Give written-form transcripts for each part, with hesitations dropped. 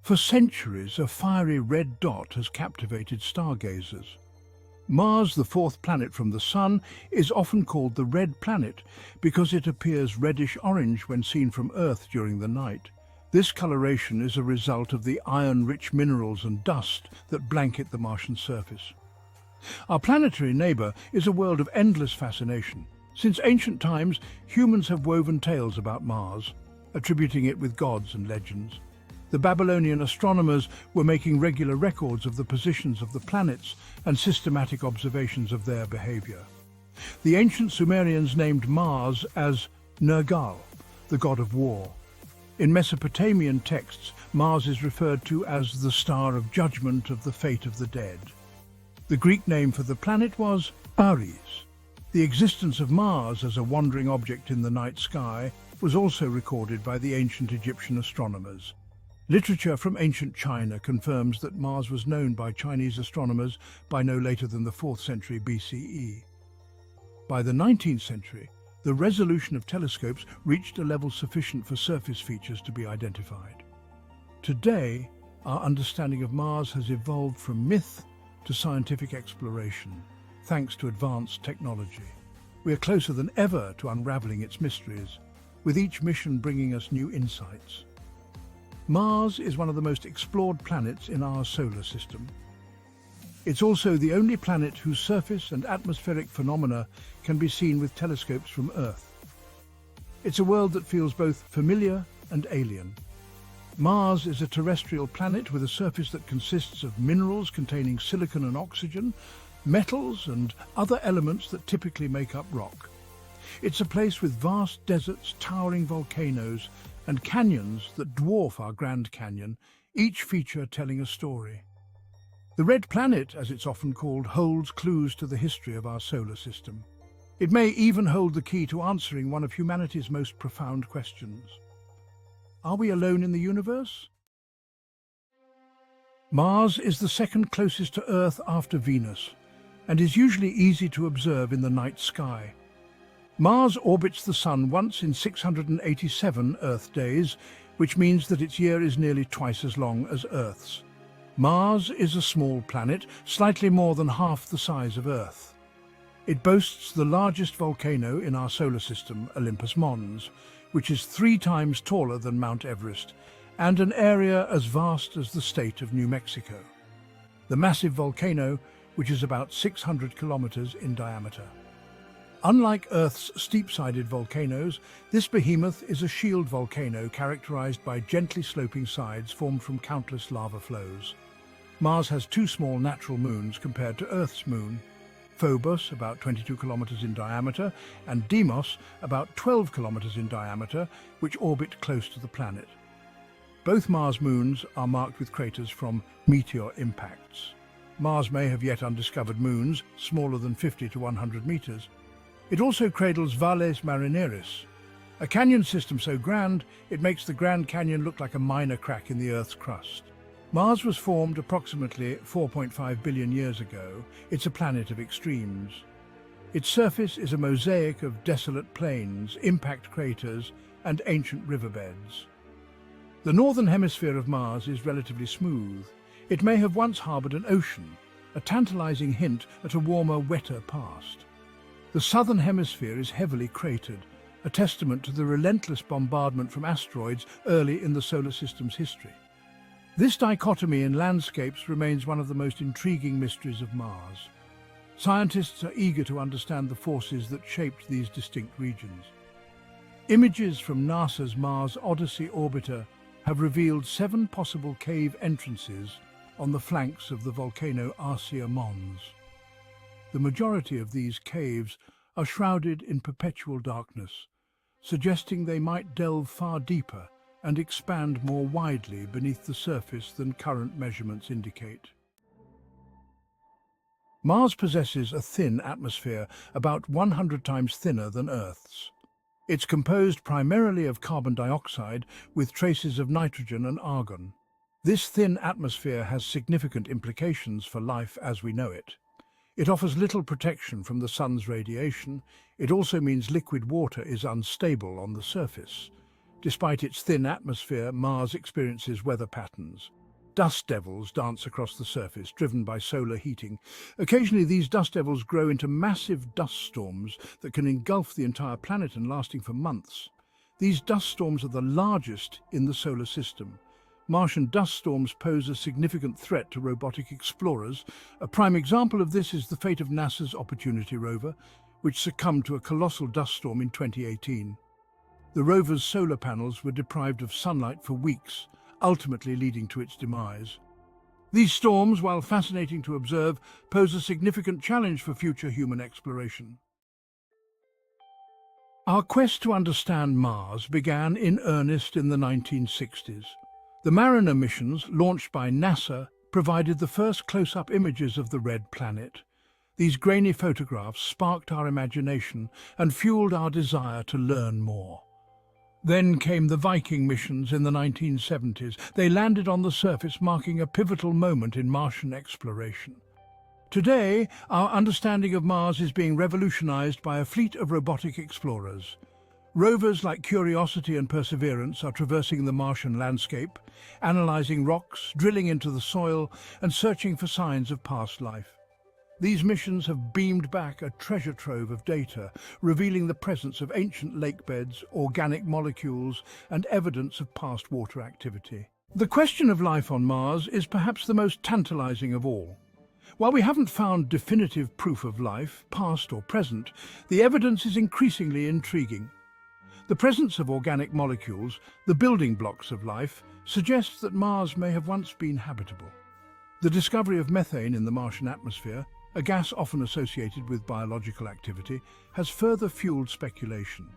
For centuries, a fiery red dot has captivated stargazers. Mars, the fourth planet from the Sun, is often called the Red Planet because it appears reddish-orange when seen from Earth during the night. This coloration is a result of the iron-rich minerals and dust that blanket the Martian surface. Our planetary neighbour is a world of endless fascination. Since ancient times, humans have woven tales about Mars, attributing it with gods and legends. The Babylonian astronomers were making regular records of the positions of the planets and systematic observations of their behaviour. The ancient Sumerians named Mars as Nergal, the god of war. In Mesopotamian texts, Mars is referred to as the star of judgment of the fate of the dead. The Greek name for the planet was Ares. The existence of Mars as a wandering object in the night sky was also recorded by the ancient Egyptian astronomers. Literature from ancient China confirms that Mars was known by Chinese astronomers by no later than the 4th century BCE. By the 19th century, the resolution of telescopes reached a level sufficient for surface features to be identified. Today, our understanding of Mars has evolved from myth to scientific exploration, thanks to advanced technology. We are closer than ever to unraveling its mysteries, with each mission bringing us new insights. Mars is one of the most explored planets in our solar system. It's also the only planet whose surface and atmospheric phenomena can be seen with telescopes from Earth. It's a world that feels both familiar and alien. Mars is a terrestrial planet with a surface that consists of minerals containing silicon and oxygen, metals and other elements that typically make up rock. It's a place with vast deserts, towering volcanoes, and canyons that dwarf our Grand Canyon, each feature telling a story. The Red Planet, as it's often called, holds clues to the history of our solar system. It may even hold the key to answering one of humanity's most profound questions. Are we alone in the universe? Mars is the second closest to Earth after Venus, and is usually easy to observe in the night sky. Mars orbits the Sun once in 687 Earth days, which means that its year is nearly twice as long as Earth's. Mars is a small planet, slightly more than half the size of Earth. It boasts the largest volcano in our solar system, Olympus Mons, which is 3 times taller than Mount Everest, and an area as vast as the state of New Mexico. The massive volcano, which is about 600 kilometers in diameter. Unlike Earth's steep-sided volcanoes, this behemoth is a shield volcano characterized by gently sloping sides formed from countless lava flows. Mars has 2 small natural moons compared to Earth's moon, Phobos, about 22 kilometers in diameter, and Deimos, about 12 kilometers in diameter, which orbit close to the planet. Both Mars moons are marked with craters from meteor impacts. Mars may have yet undiscovered moons, smaller than 50 to 100 meters. It also cradles Valles Marineris, a canyon system so grand it makes the Grand Canyon look like a minor crack in the Earth's crust. Mars was formed approximately 4.5 billion years ago. It's a planet of extremes. Its surface is a mosaic of desolate plains, impact craters, and ancient riverbeds. The northern hemisphere of Mars is relatively smooth. It may have once harbored an ocean, a tantalizing hint at a warmer, wetter past. The southern hemisphere is heavily cratered, a testament to the relentless bombardment from asteroids early in the solar system's history. This dichotomy in landscapes remains one of the most intriguing mysteries of Mars. Scientists are eager to understand the forces that shaped these distinct regions. Images from NASA's Mars Odyssey orbiter have revealed 7 possible cave entrances on the flanks of the volcano Arsia Mons. The majority of these caves are shrouded in perpetual darkness, suggesting they might delve far deeper and expand more widely beneath the surface than current measurements indicate. Mars possesses a thin atmosphere, about 100 times thinner than Earth's. It's composed primarily of carbon dioxide with traces of nitrogen and argon. This thin atmosphere has significant implications for life as we know it. It offers little protection from the sun's radiation. It also means liquid water is unstable on the surface. Despite its thin atmosphere, Mars experiences weather patterns. Dust devils dance across the surface, driven by solar heating. Occasionally, these dust devils grow into massive dust storms that can engulf the entire planet and lasting for months. These dust storms are the largest in the solar system. Martian dust storms pose a significant threat to robotic explorers. A prime example of this is the fate of NASA's Opportunity rover, which succumbed to a colossal dust storm in 2018. The rover's solar panels were deprived of sunlight for weeks, ultimately leading to its demise. These storms, while fascinating to observe, pose a significant challenge for future human exploration. Our quest to understand Mars began in earnest in the 1960s. The Mariner missions, launched by NASA, provided the first close-up images of the red planet. These grainy photographs sparked our imagination and fueled our desire to learn more. Then came the Viking missions in the 1970s. They landed on the surface, marking a pivotal moment in Martian exploration. Today, our understanding of Mars is being revolutionized by a fleet of robotic explorers. Rovers like Curiosity and Perseverance are traversing the Martian landscape, analyzing rocks, drilling into the soil, and searching for signs of past life. These missions have beamed back a treasure trove of data, revealing the presence of ancient lakebeds, organic molecules, and evidence of past water activity. The question of life on Mars is perhaps the most tantalizing of all. While we haven't found definitive proof of life, past or present, the evidence is increasingly intriguing. The presence of organic molecules, the building blocks of life, suggests that Mars may have once been habitable. The discovery of methane in the Martian atmosphere, a gas often associated with biological activity, has further fueled speculation.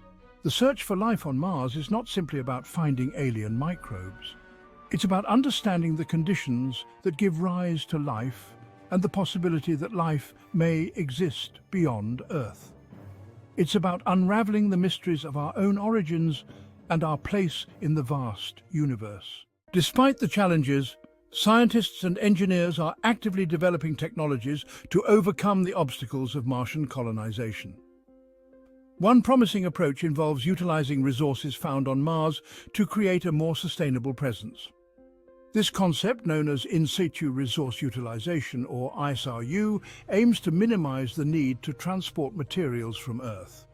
The search for life on Mars is not simply about finding alien microbes. It's about understanding the conditions that give rise to life and the possibility that life may exist beyond Earth. It's about unraveling the mysteries of our own origins and our place in the vast universe. Despite the challenges, scientists and engineers are actively developing technologies to overcome the obstacles of Martian colonization. One promising approach involves utilizing resources found on Mars to create a more sustainable presence. This concept, known as in situ resource utilization, or ISRU, aims to minimize the need to transport materials from Earth.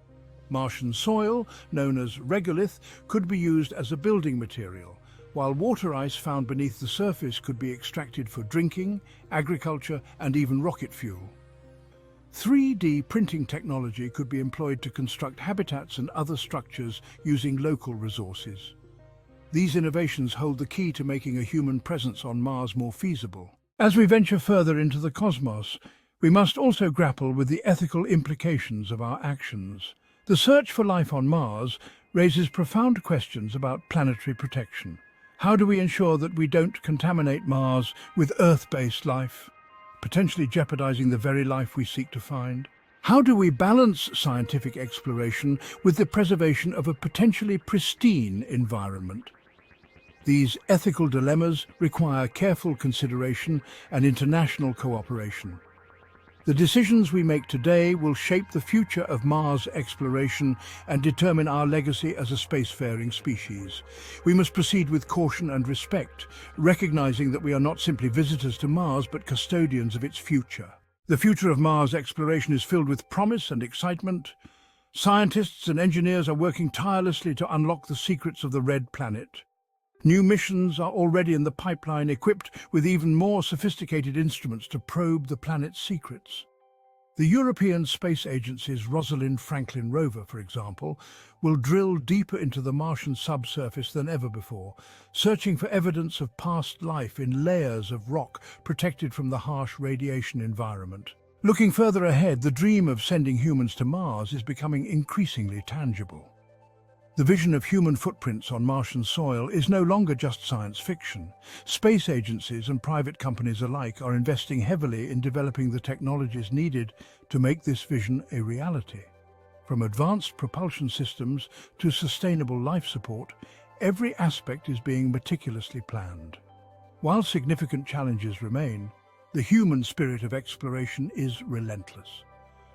Martian soil, known as regolith, could be used as a building material, while water ice found beneath the surface could be extracted for drinking, agriculture, and even rocket fuel. 3D printing technology could be employed to construct habitats and other structures using local resources. These innovations hold the key to making a human presence on Mars more feasible. As we venture further into the cosmos, we must also grapple with the ethical implications of our actions. The search for life on Mars raises profound questions about planetary protection. How do we ensure that we don't contaminate Mars with Earth-based life, potentially jeopardizing the very life we seek to find? How do we balance scientific exploration with the preservation of a potentially pristine environment? These ethical dilemmas require careful consideration and international cooperation. The decisions we make today will shape the future of Mars exploration and determine our legacy as a spacefaring species. We must proceed with caution and respect, recognizing that we are not simply visitors to Mars, but custodians of its future. The future of Mars exploration is filled with promise and excitement. Scientists and engineers are working tirelessly to unlock the secrets of the red planet. New missions are already in the pipeline, equipped with even more sophisticated instruments to probe the planet's secrets. The European Space Agency's Rosalind Franklin rover, for example, will drill deeper into the Martian subsurface than ever before, searching for evidence of past life in layers of rock protected from the harsh radiation environment. Looking further ahead, the dream of sending humans to Mars is becoming increasingly tangible. The vision of human footprints on Martian soil is no longer just science fiction. Space agencies and private companies alike are investing heavily in developing the technologies needed to make this vision a reality. From advanced propulsion systems to sustainable life support, every aspect is being meticulously planned. While significant challenges remain, the human spirit of exploration is relentless,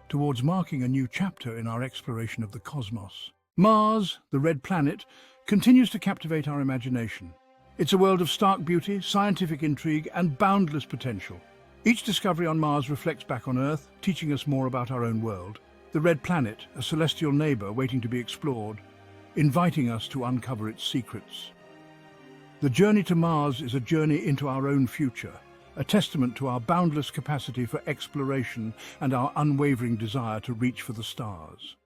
towards marking a new chapter in our exploration of the cosmos. Mars, the red planet, continues to captivate our imagination. It's a world of stark beauty, scientific intrigue, and boundless potential. Each discovery on Mars reflects back on Earth, teaching us more about our own world. The red planet, a celestial neighbor waiting to be explored, inviting us to uncover its secrets. The journey to Mars is a journey into our own future, a testament to our boundless capacity for exploration and our unwavering desire to reach for the stars.